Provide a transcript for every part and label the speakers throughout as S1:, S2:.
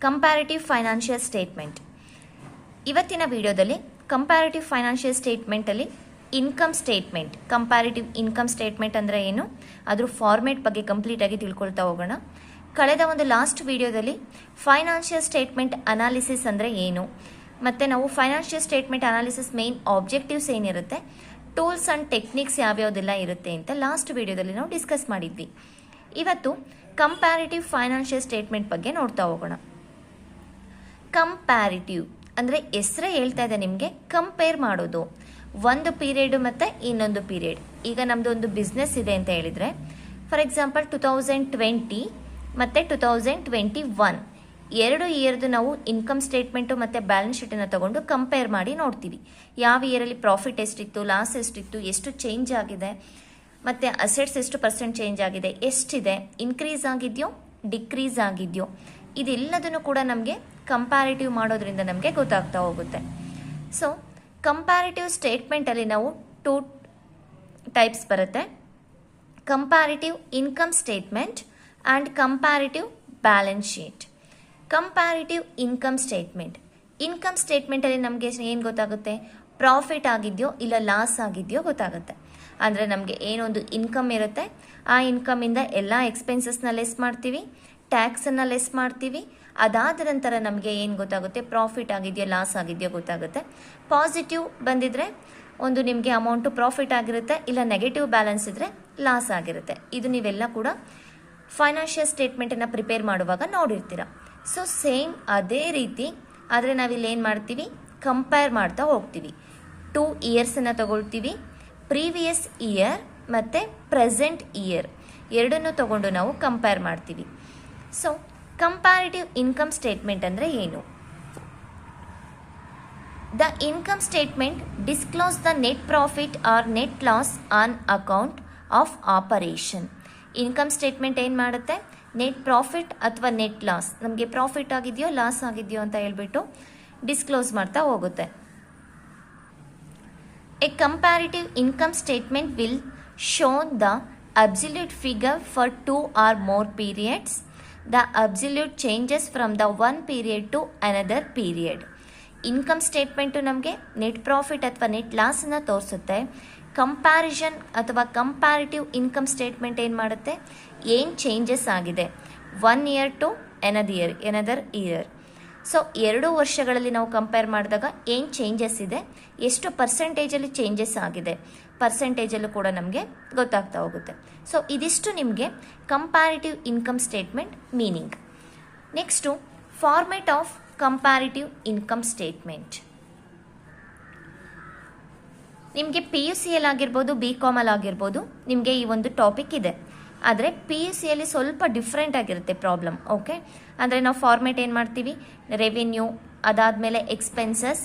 S1: Comparative financial statement. ಇವತ್ತಿನ ವಿಡಿಯೋದಲ್ಲಿ comparative financial ಸ್ಟೇಟ್ಮೆಂಟಲ್ಲಿ income statement, comparative income statement ಅಂದರೆ ಏನು, ಅದ್ರ ಫಾರ್ಮೇಟ್ ಬಗ್ಗೆ ಕಂಪ್ಲೀಟಾಗಿ ತಿಳ್ಕೊಳ್ತಾ ಹೋಗೋಣ. ಕಳೆದ ಒಂದು ಲಾಸ್ಟ್ ವಿಡಿಯೋದಲ್ಲಿ ಫೈನಾನ್ಷಿಯಲ್ ಸ್ಟೇಟ್ಮೆಂಟ್ ಅನಾಲಿಸಿಸ್ ಅಂದರೆ ಏನು, ಮತ್ತು ನಾವು financial statement analysis main objectives ಏನಿರುತ್ತೆ, ಟೂಲ್ಸ್ ಆ್ಯಂಡ್ ಟೆಕ್ನಿಕ್ಸ್ ಯಾವ್ಯಾವುದೆಲ್ಲ ಇರುತ್ತೆ ಅಂತ ಲಾಸ್ಟ್ ವಿಡಿಯೋದಲ್ಲಿ ನಾವು ಡಿಸ್ಕಸ್ ಮಾಡಿದ್ವಿ. ಇವತ್ತು ಕಂಪ್ಯಾರಿಟಿವ್ ಫೈನಾನ್ಷಿಯಲ್ ಸ್ಟೇಟ್ಮೆಂಟ್ ಬಗ್ಗೆ ನೋಡ್ತಾ ಹೋಗೋಣ. ಕಂಪ್ಯಾರಿಟಿವ್ ಅಂದರೆ ಹೆಸರೇ ಹೇಳ್ತಾ ಇದೆ ನಿಮಗೆ, ಕಂಪೇರ್ ಮಾಡೋದು ಒಂದು ಪೀರಿಯಡ್ ಮತ್ತು ಇನ್ನೊಂದು ಪೀರಿಯಡ್. ಈಗ ನಮ್ಮದು ಒಂದು ಬಿಸ್ನೆಸ್ ಇದೆ ಅಂತ ಹೇಳಿದರೆ, ಫಾರ್ ಎಕ್ಸಾಂಪಲ್ 2020 ಮತ್ತು 2021 ಎರಡು ಇಯರ್ದು ನಾವು ಇನ್ಕಮ್ ಸ್ಟೇಟ್ಮೆಂಟು ಮತ್ತು ಬ್ಯಾಲೆನ್ಸ್ ಶೀಟನ್ನು ತಗೊಂಡು ಕಂಪೇರ್ ಮಾಡಿ ನೋಡ್ತೀವಿ. ಯಾವ ಇಯರಲ್ಲಿ ಪ್ರಾಫಿಟ್ ಎಷ್ಟಿತ್ತು, ಲಾಸ್ ಎಷ್ಟಿತ್ತು, ಎಷ್ಟು ಚೇಂಜ್ ಆಗಿದೆ, ಮತ್ತು ಅಸೆಟ್ಸ್ ಎಷ್ಟು ಪರ್ಸೆಂಟ್ ಚೇಂಜ್ ಆಗಿದೆ, ಎಷ್ಟಿದೆ, ಇನ್ಕ್ರೀಸ್ ಆಗಿದೆಯೋ ಡಿಕ್ರೀಸ್ ಆಗಿದೆಯೋ, ಇದೆಲ್ಲದನ್ನು ಕೂಡ ನಮಗೆ ಕಂಪ್ಯಾರಿಟಿವ್ ಮಾಡೋದ್ರಿಂದ ನಮಗೆ ಗೊತ್ತಾಗ್ತಾ ಹೋಗುತ್ತೆ. ಸೊ ಕಂಪ್ಯಾರಿಟಿವ್ ಸ್ಟೇಟ್ಮೆಂಟಲ್ಲಿ ನಾವು 2 ಟೈಪ್ಸ್ ಬರುತ್ತೆ, comparative income statement and comparative balance sheet. Comparative income statement, income ಸ್ಟೇಟ್ಮೆಂಟಲ್ಲಿ ನಮಗೆ ಏನು ಗೊತ್ತಾಗುತ್ತೆ, ಪ್ರಾಫಿಟ್ ಆಗಿದೆಯೋ ಇಲ್ಲ ಲಾಸ್ ಆಗಿದೆಯೋ ಗೊತ್ತಾಗುತ್ತೆ. ಅಂದರೆ ನಮಗೆ ಏನೊಂದು ಇನ್ಕಮ್ ಇರುತ್ತೆ, ಆ ಇನ್ಕಮಿಂದ ಎಲ್ಲ ಎಕ್ಸ್ಪೆನ್ಸಸ್ನ ಲೆಸ್ ಮಾಡ್ತೀವಿ, ಟ್ಯಾಕ್ಸನ್ನು ಲೆಸ್ ಮಾಡ್ತೀವಿ. ಅದಾದ ನಂತರ ನಮಗೆ ಏನು ಗೊತ್ತಾಗುತ್ತೆ, ಪ್ರಾಫಿಟ್ ಆಗಿದೆಯೋ ಲಾಸ್ ಆಗಿದೆಯೋ ಗೊತ್ತಾಗುತ್ತೆ. ಪಾಸಿಟಿವ್ ಬಂದಿದ್ರೆ ಒಂದು ನಿಮಗೆ ಅಮೌಂಟು ಪ್ರಾಫಿಟ್ ಆಗಿರುತ್ತೆ, ಇಲ್ಲ ನೆಗೆಟಿವ್ ಬ್ಯಾಲೆನ್ಸ್ ಇದ್ದರೆ ಲಾಸ್ ಆಗಿರುತ್ತೆ. ಇದು ನೀವೆಲ್ಲ ಕೂಡ ಫೈನಾನ್ಷಿಯಲ್ ಸ್ಟೇಟ್ಮೆಂಟನ್ನು ಪ್ರಿಪೇರ್ ಮಾಡುವಾಗ ನೋಡಿರ್ತೀರ. ಸೊ ಸೇಮ್ ಅದೇ ರೀತಿ, ಆದರೆ ನಾವಿಲ್ಲಿ ಏನು ಮಾಡ್ತೀವಿ, ಕಂಪೇರ್ ಮಾಡ್ತಾ ಹೋಗ್ತೀವಿ. 2 ಇಯರ್ಸನ್ನು ತಗೊಳ್ತೀವಿ, ಪ್ರೀವಿಯಸ್ ಇಯರ್ ಮತ್ತು ಪ್ರೆಸೆಂಟ್ ಇಯರ್ ಎರಡನ್ನೂ ತಗೊಂಡು ನಾವು ಕಂಪೇರ್ ಮಾಡ್ತೀವಿ. ಸೊ ಕಂಪ್ಯಾರಿಟಿವ್ ಇನ್ಕಮ್ ಸ್ಟೇಟ್ಮೆಂಟ್ ಅಂದರೆ ಏನು? The income statement disclose the net profit or net loss on account of operation. Income statement ಏನು ಮಾಡುತ್ತೆ, ನೆಟ್ ಪ್ರಾಫಿಟ್ ಅಥವಾ ನೆಟ್ ಲಾಸ್, ನಮಗೆ ಪ್ರಾಫಿಟ್ ಆಗಿದೆಯೋ ಲಾಸ್ ಆಗಿದೆಯೋ ಅಂತ ಹೇಳ್ಬಿಟ್ಟು ಡಿಸ್ಕ್ಲೋಸ್ ಮಾಡ್ತಾ ಹೋಗುತ್ತೆ. A comparative income statement will show the absolute figure for 2 or more periods. The absolute changes from the one period to another period. Income statement ನಮಗೆ net profit ಅಥವಾ net ಲಾಸನ್ನು ತೋರಿಸುತ್ತೆ. Comparison ಅಥವಾ comparative income statement ಏನು ಮಾಡುತ್ತೆ, ಏನು changes ಆಗಿದೆ 1 year to another year. So 2 ವರ್ಷಗಳಲ್ಲಿ ನಾವು ಕಂಪೇರ್ ಮಾಡಿದಾಗ ಏನು ಚೇಂಜಸ್ ಇದೆ, ಎಷ್ಟು ಪರ್ಸೆಂಟೇಜಲ್ಲಿ ಚೇಂಜಸ್ ಆಗಿದೆ, ಪರ್ಸೆಂಟೇಜಲ್ಲೂ ಕೂಡ ನಮಗೆ ಗೊತ್ತಾಗ್ತಾ ಹೋಗುತ್ತೆ. ಸೊ ಇದಿಷ್ಟು ನಿಮಗೆ comparative income statement meaning. Next format of comparative income statement. ನಿಮಗೆ PUCಯಲ್ಲಿ ಆಗಿರ್ಬೋದು, BCom ಆಗಿರ್ಬೋದು, ನಿಮಗೆ ಈ ಒಂದು ಟಾಪಿಕ್ ಇದೆ. ಆದರೆ PUCಯಲ್ಲಿ ಸ್ವಲ್ಪ ಡಿಫ್ರೆಂಟ್ ಆಗಿರುತ್ತೆ ಪ್ರಾಬ್ಲಮ್. ಓಕೆ, ಅಂದರೆ ನಾವು ಫಾರ್ಮೇಟ್ ಏನು ಮಾಡ್ತೀವಿ, ರೆವಿನ್ಯೂ, ಅದಾದಮೇಲೆ ಎಕ್ಸ್ಪೆನ್ಸಸ್,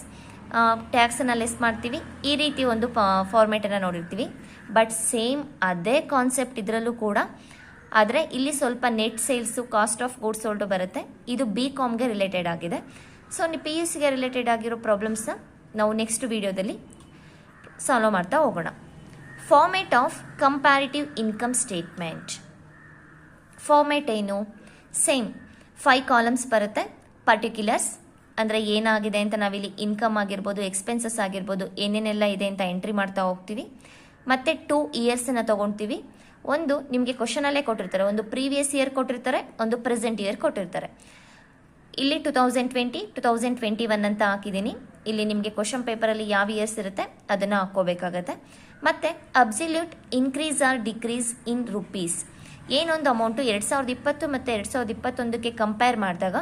S1: ಟ್ಯಾಕ್ಸನ್ನು ಲೆಸ್ ಮಾಡ್ತೀವಿ, ಈ ರೀತಿ ಒಂದು ಫಾರ್ಮೇಟನ್ನು ನೋಡಿರ್ತೀವಿ. ಬಟ್ ಸೇಮ್ ಅದೇ ಕಾನ್ಸೆಪ್ಟ್ ಇದರಲ್ಲೂ ಕೂಡ, ಆದರೆ ಇಲ್ಲಿ ಸ್ವಲ್ಪ net sales, cost of goods sold ಬರುತ್ತೆ. ಇದು BComಗೆ ರಿಲೇಟೆಡ್ ಆಗಿದೆ. ಸೊ PUCಗೆ ರಿಲೇಟೆಡ್ ಆಗಿರೋ ಪ್ರಾಬ್ಲಮ್ಸ್ನ ನಾವು ನೆಕ್ಸ್ಟ್ ವಿಡಿಯೋದಲ್ಲಿ ಸಾಲ್ವ್ ಮಾಡ್ತಾ ಹೋಗೋಣ. Format of comparative income statement. Format ಏನು, ಸೇಮ್ 5 ಕಾಲಮ್ಸ್ ಬರುತ್ತೆ. ಪರ್ಟಿಕ್ಯುಲರ್ಸ್ ಅಂದರೆ ಏನಾಗಿದೆ ಅಂತ ನಾವಿಲ್ಲಿ ಇನ್ಕಮ್ ಆಗಿರ್ಬೋದು, ಎಕ್ಸ್ಪೆನ್ಸಸ್ ಆಗಿರ್ಬೋದು, ಏನೇನೆಲ್ಲ ಇದೆ ಅಂತ ಎಂಟ್ರಿ ಮಾಡ್ತಾ ಹೋಗ್ತೀವಿ. ಮತ್ತು 2 ಇಯರ್ಸನ್ನು ತೊಗೊಳ್ತೀವಿ. ಒಂದು ನಿಮಗೆ ಕ್ವಶನಲ್ಲೇ ಕೊಟ್ಟಿರ್ತಾರೆ, ಒಂದು ಪ್ರೀವಿಯಸ್ ಇಯರ್ ಕೊಟ್ಟಿರ್ತಾರೆ, ಒಂದು ಪ್ರೆಸೆಂಟ್ ಇಯರ್ ಕೊಟ್ಟಿರ್ತಾರೆ. ಇಲ್ಲಿ 2020, 2021 ಅಂತ ಹಾಕಿದ್ದೀನಿ. ಇಲ್ಲಿ ನಿಮಗೆ ಕ್ವಶನ್ ಪೇಪರಲ್ಲಿ ಯಾವ ಇಯರ್ಸ್ ಇರುತ್ತೆ ಅದನ್ನು ಹಾಕ್ಕೋಬೇಕಾಗತ್ತೆ. ಮತ್ತು absolute increase or decrease in rupees, ಏನೊಂದು ಅಮೌಂಟು 2020 ಮತ್ತು 2021ಕ್ಕೆ ಕಂಪೇರ್ ಮಾಡಿದಾಗ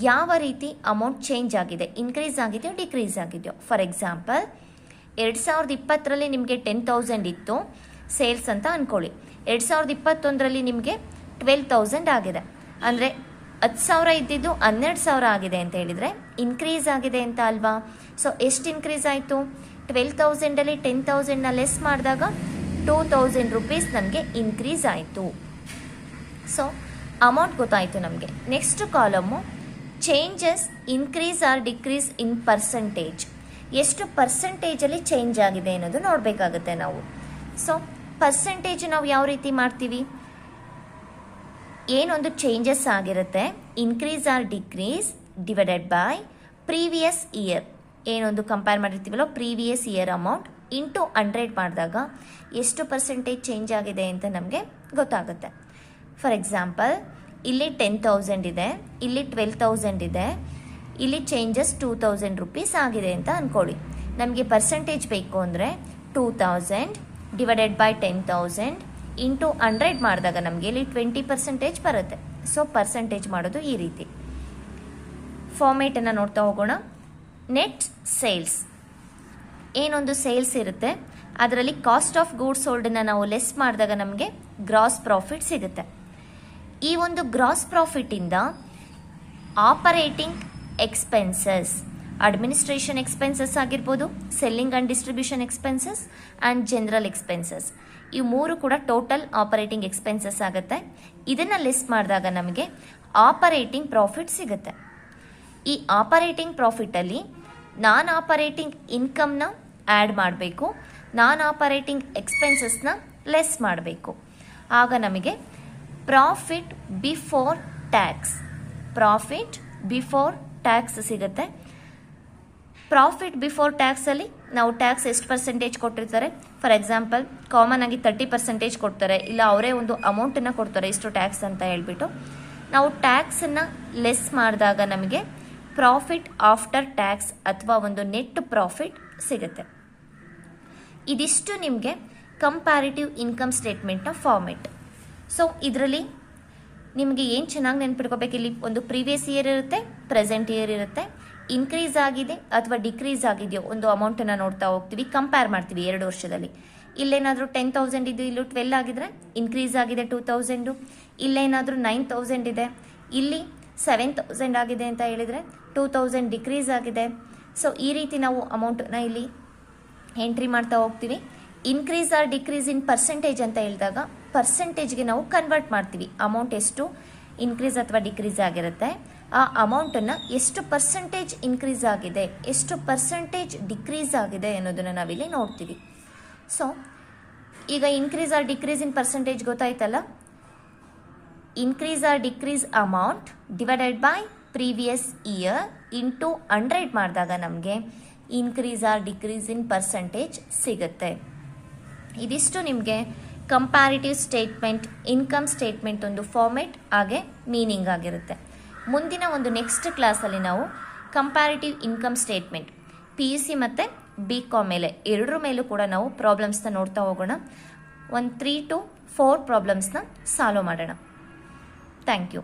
S1: ಯಾವ ರೀತಿ ಅಮೌಂಟ್ ಚೇಂಜ್ ಆಗಿದೆ, ಇನ್ಕ್ರೀಸ್ ಆಗಿದೆಯೋ ಡಿಕ್ರೀಸ್ ಆಗಿದೆಯೋ. ಫಾರ್ ಎಕ್ಸಾಂಪಲ್ 2020ರಲ್ಲಿ ನಿಮಗೆ 10,000 ಇತ್ತು ಸೇಲ್ಸ್ ಅಂತ ಅಂದ್ಕೊಳ್ಳಿ. 2021ರಲ್ಲಿ ನಿಮಗೆ 12,000 ಆಗಿದೆ. ಅಂದರೆ 10,000 ಇದ್ದಿದ್ದು 12,000 ಆಗಿದೆ ಅಂತ ಹೇಳಿದರೆ ಇನ್ಕ್ರೀಸ್ ಆಗಿದೆ ಅಂತ ಅಲ್ವಾ. ಸೊ ಎಷ್ಟು ಇನ್ಕ್ರೀಸ್ ಆಯಿತು, 12,000ಅಲ್ಲಿ 10,000ನ ಲೆಸ್ ಮಾಡಿದಾಗ 2,000 ರುಪೀಸ್ ನಮಗೆ ಇನ್ಕ್ರೀಸ್ ಆಯಿತು. ಸೊ ಅಮೌಂಟ್ ಗೊತ್ತಾಯಿತು ನಮಗೆ. Next column changes increase or decrease in percentage, ಎಷ್ಟು ಪರ್ಸೆಂಟೇಜಲ್ಲಿ ಚೇಂಜ್ ಆಗಿದೆ ಅನ್ನೋದು ನೋಡಬೇಕಾಗುತ್ತೆ ನಾವು. ಸೊ ಪರ್ಸೆಂಟೇಜ್ ನಾವು ಯಾವ ರೀತಿ ಮಾಡ್ತೀವಿ, ಏನೊಂದು ಚೇಂಜಸ್ ಆಗಿರುತ್ತೆ increase or decrease divided by previous year, ಏನೊಂದು ಕಂಪೇರ್ ಮಾಡಿರ್ತೀವಲ್ಲ ಪ್ರೀವಿಯಸ್ ಇಯರ್ ಅಮೌಂಟ್ ಇಂಟು 100 ಮಾಡಿದಾಗ ಎಷ್ಟು ಪರ್ಸೆಂಟೇಜ್ ಚೇಂಜ್ ಆಗಿದೆ ಅಂತ ನಮಗೆ ಗೊತ್ತಾಗುತ್ತೆ. ಫಾರ್ ಎಕ್ಸಾಂಪಲ್ ಇಲ್ಲಿ 10,000 ಇದೆ, ಇಲ್ಲಿ 12,000 ಇದೆ, ಇಲ್ಲಿ ಚೇಂಜಸ್ 2,000 ರುಪೀಸ್ ಆಗಿದೆ ಅಂತ ಅಂದ್ಕೊಳ್ಳಿ. ನಮಗೆ ಪರ್ಸೆಂಟೇಜ್ ಬೇಕು ಅಂದರೆ 2,000 ಡಿವೈಡೆಡ್ ಬೈ 10,000 ಇಂಟು 100 ಮಾಡಿದಾಗ ನಮಗೆ ಇಲ್ಲಿ 20% ಬರುತ್ತೆ. ಸೊ ಪರ್ಸೆಂಟೇಜ್ ಮಾಡೋದು ಈ ರೀತಿ. ಫಾರ್ಮೇಟನ್ನು ನೋಡ್ತಾ ಹೋಗೋಣ. ನೆಟ್ ಸೇಲ್ಸ್, ಏನೊಂದು ಸೇಲ್ಸ್ ಇರುತ್ತೆ ಅದರಲ್ಲಿ ಕಾಸ್ಟ್ ಆಫ್ ಗೂಡ್ಸ್ ಸೋಲ್ಡನ್ನು ನಾವು ಲೆಸ್ ಮಾಡಿದಾಗ ನಮಗೆ ಗ್ರಾಸ್ ಪ್ರಾಫಿಟ್ ಸಿಗುತ್ತೆ. ಈ ಒಂದು ಗ್ರಾಸ್ ಪ್ರಾಫಿಟಿಂದ ಆಪರೇಟಿಂಗ್ ಎಕ್ಸ್ಪೆನ್ಸಸ್, ಅಡ್ಮಿನಿಸ್ಟ್ರೇಷನ್ ಎಕ್ಸ್ಪೆನ್ಸಸ್ ಆಗಿರ್ಬೋದು, selling and distribution expenses and general expenses, ಈ ಮೂರು ಕೂಡ ಟೋಟಲ್ ಆಪರೇಟಿಂಗ್ ಎಕ್ಸ್ಪೆನ್ಸಸ್ ಆಗುತ್ತೆ. ಇದನ್ನು ಲೆಸ್ ಮಾಡಿದಾಗ ನಮಗೆ ಆಪರೇಟಿಂಗ್ ಪ್ರಾಫಿಟ್ ಸಿಗುತ್ತೆ. ಈ ಆಪರೇಟಿಂಗ್ ಪ್ರಾಫಿಟಲ್ಲಿ ನಾನ್ ಆಪರೇಟಿಂಗ್ ಇನ್ಕಮ್ನ ಆ್ಯಡ್ ಮಾಡಬೇಕು, ನಾನ್ ಆಪರೇಟಿಂಗ್ ಎಕ್ಸ್ಪೆನ್ಸಸ್ನ ಲೆಸ್ ಮಾಡಬೇಕು. ಆಗ ನಮಗೆ profit before tax, profit before tax ಸಿಗುತ್ತೆ. ಪ್ರಾಫಿಟ್ ಬಿಫೋರ್ ಟ್ಯಾಕ್ಸಲ್ಲಿ ನಾವು ಟ್ಯಾಕ್ಸ್ ಎಷ್ಟು ಪರ್ಸೆಂಟೇಜ್ ಕೊಟ್ಟಿರ್ತಾರೆ, ಫಾರ್ ಎಕ್ಸಾಂಪಲ್ ಕಾಮನ್ ಆಗಿ 30% ಕೊಡ್ತಾರೆ, ಇಲ್ಲ ಅವರೇ ಒಂದು ಅಮೌಂಟನ್ನು ಕೊಡ್ತಾರೆ ಇಷ್ಟು ಟ್ಯಾಕ್ಸ್ ಅಂತ ಹೇಳ್ಬಿಟ್ಟು. ನಾವು ಟ್ಯಾಕ್ಸನ್ನು ಲೆಸ್ ಮಾಡಿದಾಗ ನಮಗೆ ಪ್ರಾಫಿಟ್ ಆಫ್ಟರ್ ಟ್ಯಾಕ್ಸ್ ಅಥವಾ ಒಂದು ನೆಟ್ ಪ್ರಾಫಿಟ್ ಸಿಗುತ್ತೆ. ಇದಿಷ್ಟು ನಿಮಗೆ ಕಂಪ್ಯಾರಿಟಿವ್ ಇನ್ಕಮ್ ಸ್ಟೇಟ್ಮೆಂಟ್ನ ಫಾರ್ಮೆಟ್. ಸೊ ಇದರಲ್ಲಿ ನಿಮಗೆ ಏನು ಚೆನ್ನಾಗಿ ನೆನ್ಪಿಟ್ಕೋಬೇಕು, ಇಲ್ಲಿ ಒಂದು ಪ್ರೀವಿಯಸ್ ಇಯರ್ ಇರುತ್ತೆ, ಪ್ರೆಸೆಂಟ್ ಇಯರ್ ಇರುತ್ತೆ, ಇನ್ಕ್ರೀಸ್ ಆಗಿದೆ ಅಥವಾ ಡಿಕ್ರೀಸ್ ಆಗಿದೆಯೋ ಒಂದು ಅಮೌಂಟನ್ನು ನೋಡ್ತಾ ಹೋಗ್ತೀವಿ, ಕಂಪೇರ್ ಮಾಡ್ತೀವಿ 2 ವರ್ಷದಲ್ಲಿ. ಇಲ್ಲೇನಾದರೂ 10,000 ಇದು, ಇಲ್ಲೂ 12 ಆಗಿದ್ರೆ ಇನ್ಕ್ರೀಸ್ ಆಗಿದೆ 2,000, ಇಲ್ಲೇನಾದರೂ 9,000 ಇದೆ, ಇಲ್ಲಿ 7,000 ಆಗಿದೆ ಅಂತ ಹೇಳಿದರೆ 2,000 ಡಿಕ್ರೀಸ್ ಆಗಿದೆ. ಸೊ ಈ ರೀತಿ ನಾವು ಅಮೌಂಟನ್ನು ಇಲ್ಲಿ ಎಂಟ್ರಿ ಮಾಡ್ತಾ ಹೋಗ್ತೀವಿ. Increase or decrease in percentage ಅಂತ ಹೇಳಿದಾಗ ಪರ್ಸೆಂಟೇಜ್ಗೆ ನಾವು ಕನ್ವರ್ಟ್ ಮಾಡ್ತೀವಿ. ಅಮೌಂಟ್ ಎಷ್ಟು ಇನ್ಕ್ರೀಸ್ ಅಥವಾ ಡಿಕ್ರೀಸ್ ಆಗಿರುತ್ತೆ, ಆ ಅಮೌಂಟನ್ನು ಎಷ್ಟು ಪರ್ಸೆಂಟೇಜ್ ಇನ್ಕ್ರೀಸ್ ಆಗಿದೆ, ಎಷ್ಟು ಪರ್ಸೆಂಟೇಜ್ ಡಿಕ್ರೀಸ್ ಆಗಿದೆ ಅನ್ನೋದನ್ನು ನಾವಿಲ್ಲಿ ನೋಡ್ತೀವಿ. ಸೊ ಈಗ increase or decrease in percentage ಗೊತ್ತಾಯ್ತಲ್ಲ. Increase or decrease amount divided by previous year into 100 ಮಾಡಿದಾಗ ನಮಗೆ increase or decrease in percentage ಸಿಗುತ್ತೆ. ಇದಿಷ್ಟು ನಿಮಗೆ ಕಂಪ್ಯಾರಿಟಿವ್ ಸ್ಟೇಟ್ಮೆಂಟ್, ಇನ್ಕಮ್ ಸ್ಟೇಟ್ಮೆಂಟ್ ಒಂದು ಫಾರ್ಮೆಟ್ ಹಾಗೆ ಮೀನಿಂಗ್ ಆಗಿರುತ್ತೆ. ಮುಂದಿನ ಒಂದು ನೆಕ್ಸ್ಟ್ ಕ್ಲಾಸಲ್ಲಿ ನಾವು ಕಂಪ್ಯಾರಿಟಿವ್ ಇನ್ಕಮ್ ಸ್ಟೇಟ್ಮೆಂಟ್ PUC ಮತ್ತು BCom ಮೇಲೆ ಎರಡರ ಮೇಲೂ ಕೂಡ ನಾವು ಪ್ರಾಬ್ಲಮ್ಸ್ನ ನೋಡ್ತಾ ಹೋಗೋಣ. ಒಂದು 3 to 4 ಪ್ರಾಬ್ಲಮ್ಸ್ನ ಸಾಲ್ವ್ ಮಾಡೋಣ. Thank you.